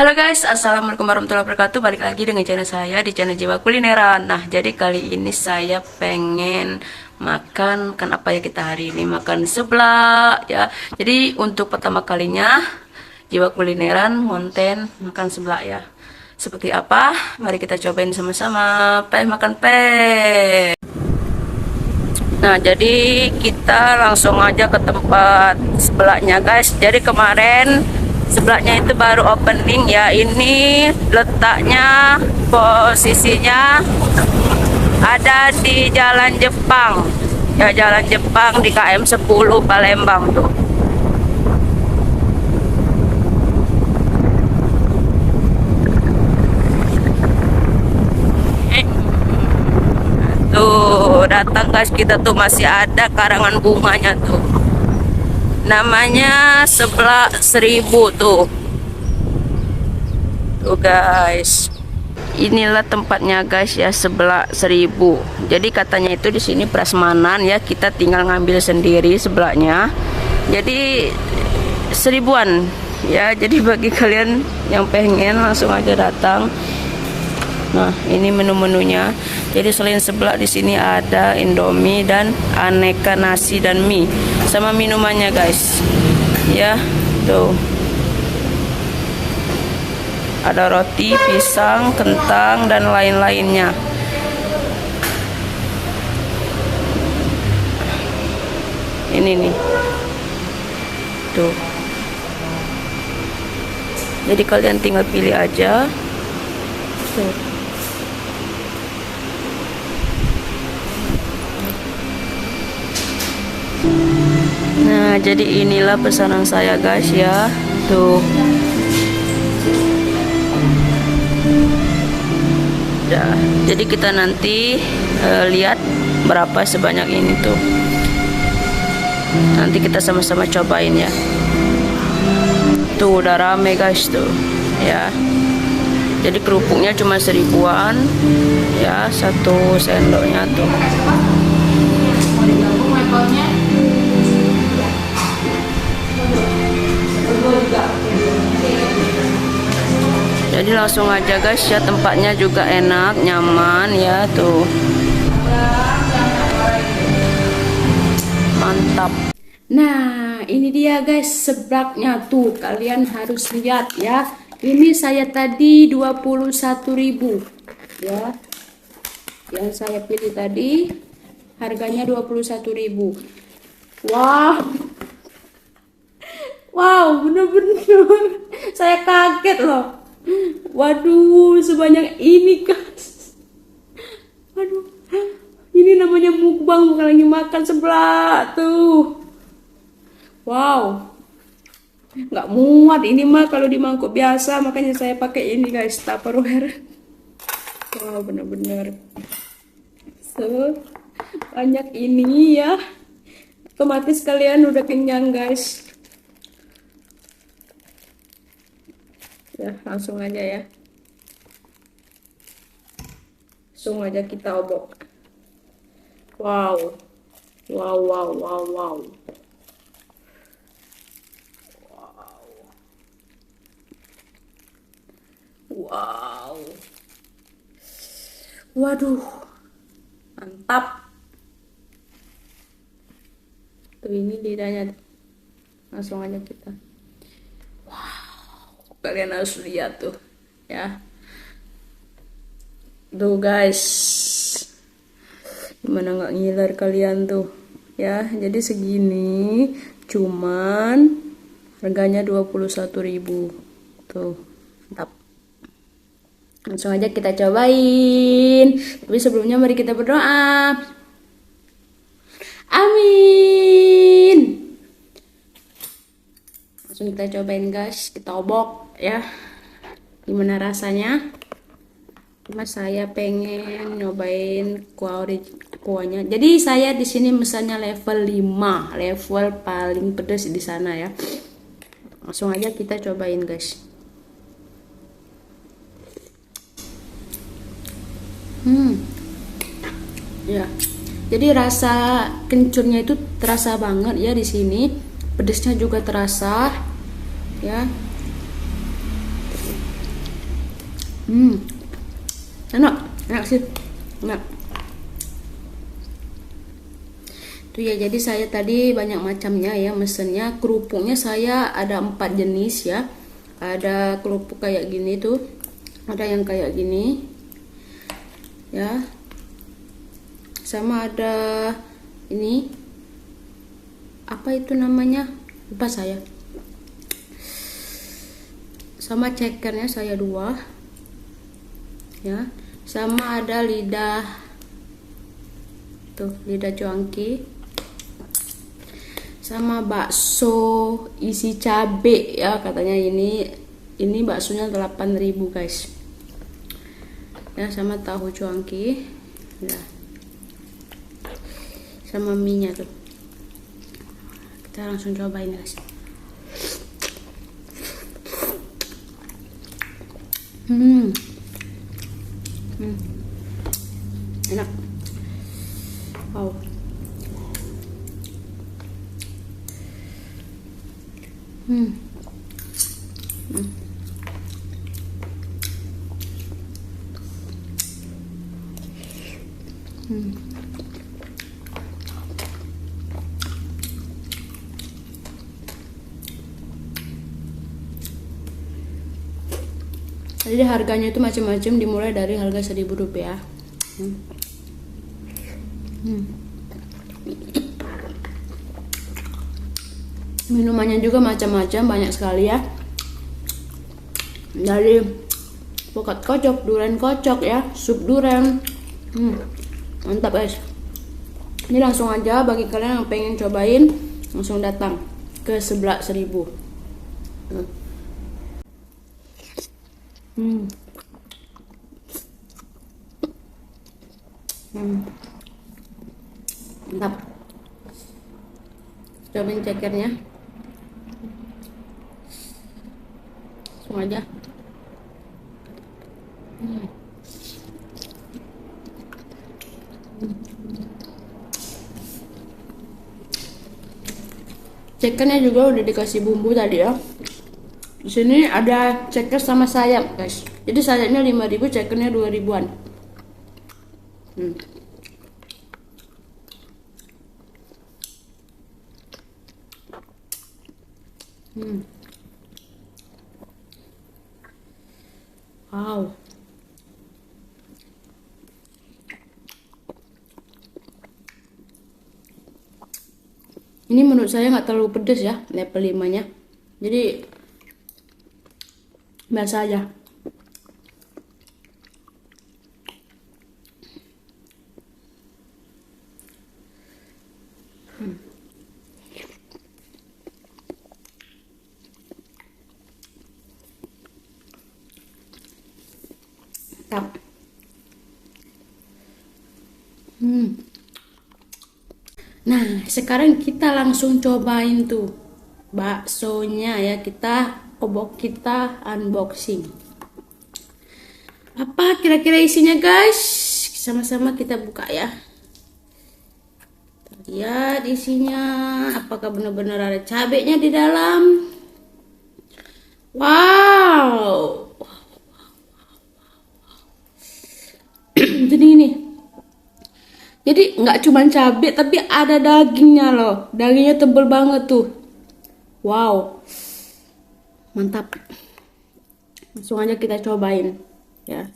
Halo guys, assalamualaikum warahmatullahi wabarakatuh. Balik lagi dengan channel saya di channel Jiwa Kulineran. Nah, jadi kali ini saya pengen makan apa ya kita hari ini? Makan seblak ya. Jadi untuk pertama kalinya Jiwa Kulineran konten makan seblak ya. Seperti apa? Mari kita cobain sama-sama. Makan. Nah, jadi kita langsung aja ke tempat seblaknya guys. Jadi kemarin seblaknya itu baru opening ya. Ini letaknya, posisinya ada di Jalan Jepang ya, Jalan Jepang di KM 10 Palembang tuh. Tuh datang guys, kita tuh masih ada karangan bunganya tuh, namanya seblak 1000 tuh guys. Inilah tempatnya guys ya, seblak 1000. Jadi katanya itu di sini prasmanan ya, kita tinggal ngambil sendiri seblaknya. Jadi 1000-an ya. Jadi bagi kalian yang pengen langsung aja datang. Nah, ini menu-menunya. Jadi selain seblak di sini ada Indomie dan aneka nasi dan mie sama minumannya guys. Ya, tuh. Ada roti, pisang, kentang dan lain-lainnya. Ini nih. Tuh. Jadi kalian tinggal pilih aja. Tuh. Nah, jadi inilah pesanan saya guys ya. Tuh. Udah. Jadi kita nanti lihat berapa sebanyak ini tuh. Nanti kita sama-sama cobain ya. Tuh udah rame guys tuh. Ya. Jadi kerupuknya cuma 1000-an ya, satu sendoknya tuh. Jadi langsung aja guys ya, tempatnya juga enak, nyaman ya tuh. Mantap. Nah, ini dia guys seblaknya tuh. Kalian harus lihat ya. Ini saya tadi 21.000 ya. Yang saya pilih tadi harganya 21.000. Wow. Wow, bener-bener saya kaget loh. Waduh, sebanyak ini guys. Waduh, ini namanya mukbang, bukan lagi makan seblak tuh. Wow, nggak muat ini mah kalau di mangkuk biasa, makanya saya pakai ini guys, Tupperware. Wow, bener-bener banyak ini ya. Otomatis kalian udah kenyang guys. Ya, langsung aja ya. Langsung aja kita obok. Wow. Wow, wow, wow, wow. Wow. Wow. Waduh. Mantap. Tuh ini lidahnya. Langsung aja kita. Kalian harus lihat tuh ya. Tuh guys, gimana nggak ngiler kalian tuh ya. Jadi segini cuman harganya 21.000 tuh. Mantap. Langsung aja kita cobain, tapi sebelumnya mari kita berdoa. Amin. Langsung kita cobain guys, kita obok ya, gimana rasanya. Cuma saya pengen nyobain kuahnya. Jadi saya di sini misalnya level 5, level paling pedas di sana ya. Langsung aja kita cobain guys. Ya, jadi rasa kencurnya itu terasa banget ya di sini. Pedasnya juga terasa ya. Enak, enak sih, enak. Tuh ya, jadi saya tadi banyak macamnya ya mesennya. Kerupuknya saya ada 4 jenis ya. Ada kerupuk kayak gini tuh, ada yang kayak gini ya, sama ada ini apa itu namanya, lupa saya. Sama cekernya saya 2 ya, sama ada lidah tuh, lidah cuanki, sama bakso isi cabe ya, katanya ini baksonya 8.000 guys ya, sama tahu cuanki ya, sama mie nya tuh. Kita langsung cobain guys. Enak. Wow. Jadi harganya itu macam-macam, dimulai dari harga Rp1.000. Minumannya juga macam-macam, banyak sekali ya. Dari pokat kocok, durian kocok ya, sup durian. Mantap guys. Ini langsung aja, bagi kalian yang pengen cobain, langsung datang ke sebelah 1000. Mantap. Cobain cekernya. Langsung aja. Cekernya juga udah dikasih bumbu tadi ya. Di sini ada ceker sama sayap guys. Jadi sayapnya 5.000, cekernya 2.000-an. Wow. Ini menurut saya nggak terlalu pedas ya, level 5-nya. Jadi biasa aja. Mantap. Nah, sekarang kita langsung cobain tuh baksonya ya, kita unboxing. Apa kira-kira isinya guys? Sama-sama kita buka ya. Lihat isinya, apakah benar-benar ada cabenya di dalam? Wow. Jadi ini. Jadi nggak cuma cabai tapi ada dagingnya loh. Dagingnya tebel banget tuh. Wow. Mantap. Langsung aja kita cobain ya.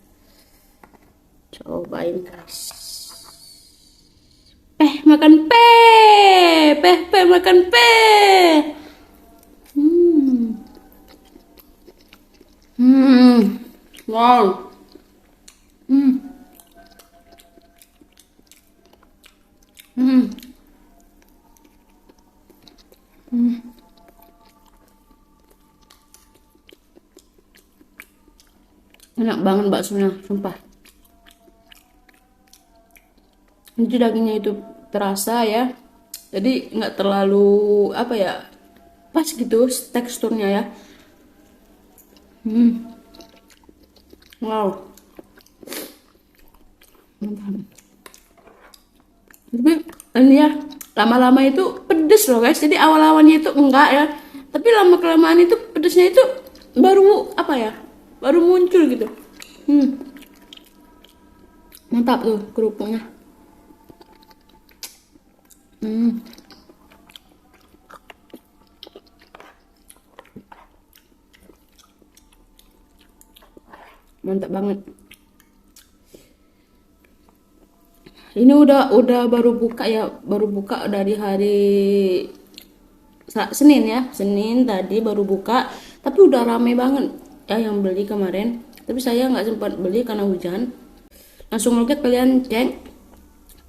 Cobain guys. Makan makan wow. Enak banget baksonya, sumpah. Jadi dagingnya itu terasa ya, jadi nggak terlalu apa ya, pas gitu teksturnya ya. Wow. Tapi ini ya, lama-lama itu pedes loh guys. Jadi awal-awalnya itu enggak ya, tapi lama kelamaan itu pedesnya itu baru apa ya, baru muncul gitu. Mantap tuh kerupuknya. Mantap banget. Ini udah baru buka ya, baru buka dari hari Senin ya, Senin tadi baru buka, tapi udah rame banget ya yang beli kemarin. Tapi saya nggak sempat beli karena hujan. Langsung aja kalian cek.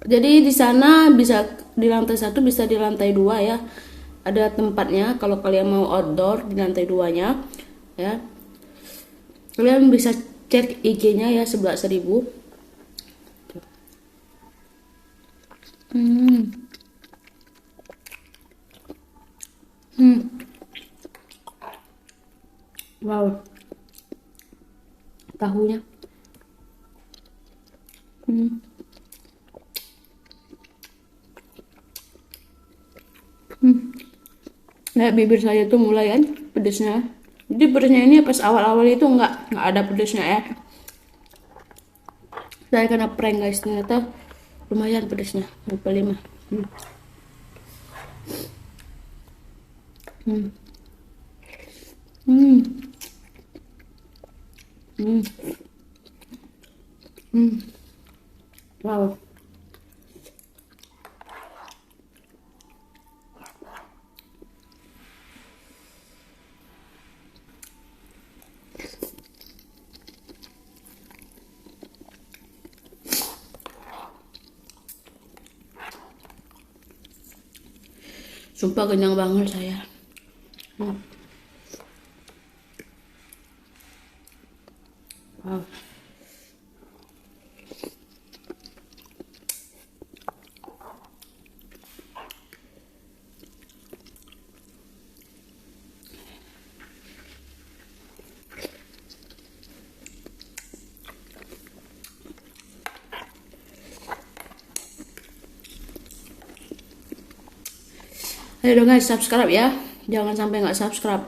Jadi di sana bisa di lantai 1, bisa di lantai 2 ya. Ada tempatnya kalau kalian mau outdoor di lantai 2-nya ya. Kalian bisa cek IG-nya ya, 11.000. Wow. Tahunya. Nah, bibir saya tuh mulai kan pedesnya. Jadi pedesnya ini pas awal-awal itu nggak ada pedesnya ya. Saya kena prank guys, ternyata lumayan pedesnya, 25. Wow. Sumpah kenyang banget saya. Wow. Ayo dong guys, subscribe ya. Jangan sampai nggak subscribe.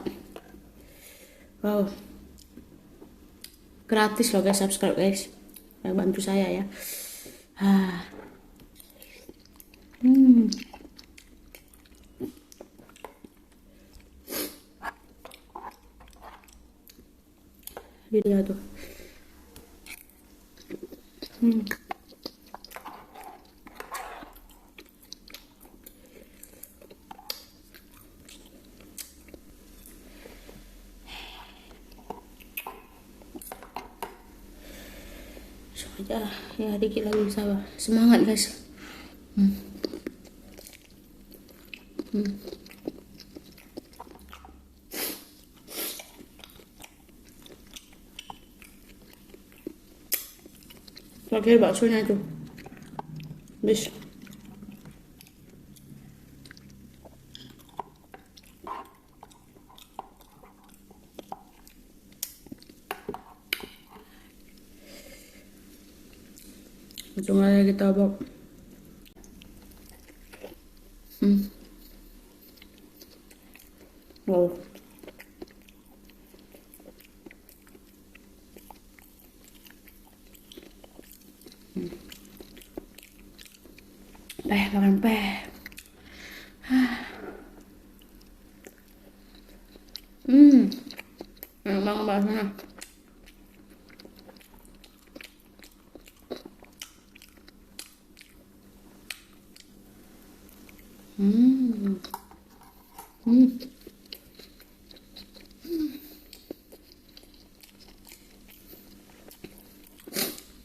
Wow. Gratis loh guys, subscribe guys. Bantu saya ya. Dia tuh. Aja ya, dikit lagi bisa. Semangat guys. Pakai baksonya tuh. Bis. Langsung aja kita bawa. Wow. Makan peh. Enak banget bahasanya.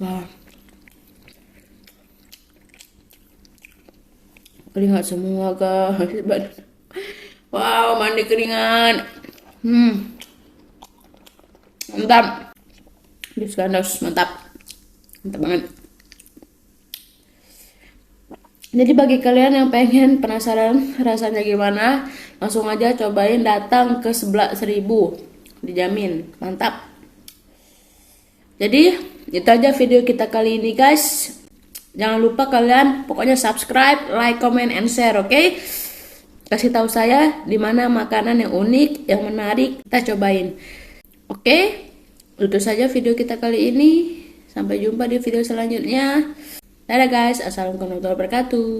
Wah. Keringat semua guys. Wow, mandi keringat. Mantap. Diskandos, mantap. Mantap banget. Jadi bagi kalian yang pengen penasaran rasanya gimana, langsung aja cobain datang ke 11.000. Dijamin, mantap. Jadi itu aja video kita kali ini guys. Jangan lupa kalian pokoknya subscribe, like, comment, and share, oke? Kasih tahu saya di mana makanan yang unik, yang menarik kita cobain. Oke? Itu saja video kita kali ini. Sampai jumpa di video selanjutnya. Dadah guys, assalamualaikum warahmatullahi wabarakatuh.